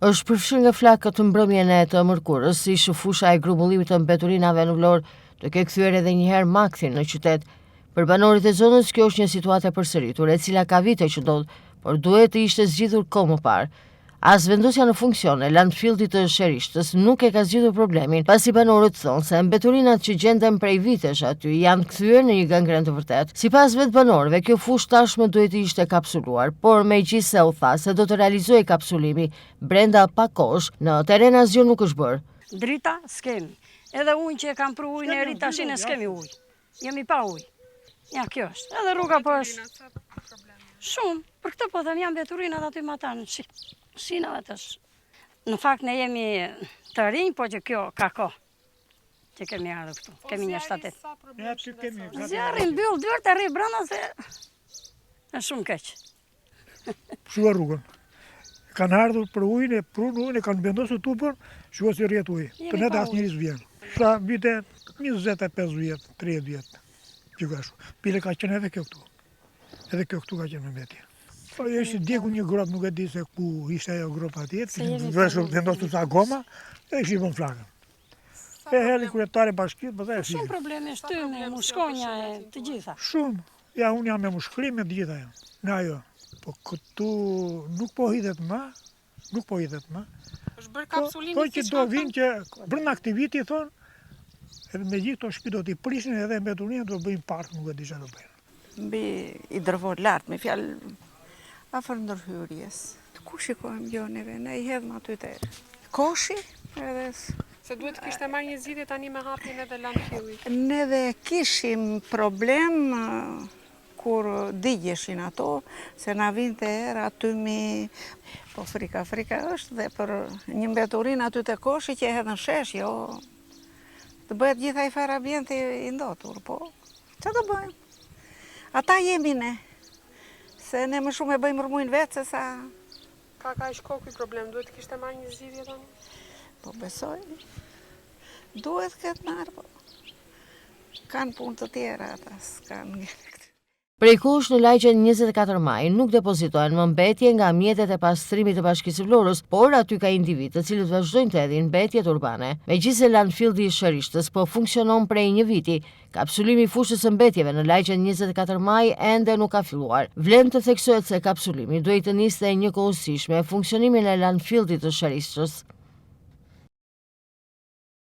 Është përfshirë nga flakët të mbrëmjen e të mërkurës, ishte fusha e grumbullimit të mbeturinave në Vlorë, duke kthyer edhe një herë makthin në qytet. Për banorët e zonës, kjo është një situatë e përsëritur, e cila ka vite që ndodh, por duhet të ishte zgjidhur kohë më parë. As vendosja në funksion e landfillit të Sherishtës nuk e ka zgjidhur problemin, pasi banorët thonë se mbeturinat që gjenden prej vitesh aty janë kthyer në një gangren të vërtet. Sipas vetë banorëve, kjo fushë tashmë duhet të ishte kapsuluar, por megjithse u tha se do të realizojë kapsulimi brenda pak kohësh, në terren asgjë nuk është bërë. Drita s'kemi. Edhe ujë që e kam pru ujë në rrit tashin e s'kemi ujë. Jemi pa ujë. Ja, kjo është. Edhe rruga po është. Shumë. Për këtë po them janë mbeturinat aty më tanë. Shinave tash. Në fakt ne jemi të rinj, po që kjo ka kohë. Që kemi ardhur këtu. Kemi një shtatet. Zjarri mbyll dyert e rri brenda se është shumë keq. Shua rrugën. Kanë ardhur për ujin e prunë ujin e kanë vendosur tupën, shua si rrjet uji. Të ne as njëri s'vjen. Sa vite 25 vjet, 30 vjet. Që ka shu. Pile ka qenë edhe kjo këtu. Edhe kjo këtu ka qenë me mbetje. Po ishte djeku një grop, nuk e di se ku ishte ajo grop atje, vendosur sa goma, e shifën flakën. E heli kryetari bashkit, po dhe e shifën. Shumë probleme shtyne, mushkonja e të gjitha. Shumë. Ja, unë jam me mushklim e të gjitha jo. Nga jo. Po këtu nuk po hidhet më, nuk po hidhet më. është bërë kapsulimi po që do vinë që brenda aktiviti thonë, edhe me gjithë të shtëpi do t'i prishin edhe mbeturinën do bëjnë park, nuk e di çfarë do bëjnë. Mbi i dërvor lart me fjalë afër ndërhyrjes. Ku shikojmë gjoneve, ne i hedhëm aty te koshi, edhe se duhet të kishte marrë një zgjidhje tani me hapjen edhe landfillit. Ne dhe kishim problem kur digjeshin ato, se na vinte era aty mi, po frika është dhe për një mbeturinë aty te koshi që e hedhën shesh, jo, të bëhet gjitha i farabjenti i ndotur, po, që të bëjmë? Ata jemi ne, se ne më shumë e bëjmë rëmujnë vetë, se sa... Ka shkoku i problem, duhet të kishte marrë një zgjidhje tani? Po besoj, duhet këtë marrë, po. Kanë punë të tjera ata, s'kanë... Prej kohësh në lagjen 24 maj nuk depozitojnë më mbetje nga mjetet e pastrimit të Bashkisë së Vlorës, por aty ka individ të cilët vazhdojnë të hedhin mbetjet urbane. Megjithse landfilli i Sherishtës po funksionon prej një viti, kapsulimi i fushës së mbetjeve në lagjen 24 maj ende nuk ka filluar. Vlen të theksohet se kapsulimi duhet të niste njëkohësisht me funksionimin e landfillit të Sherishtës.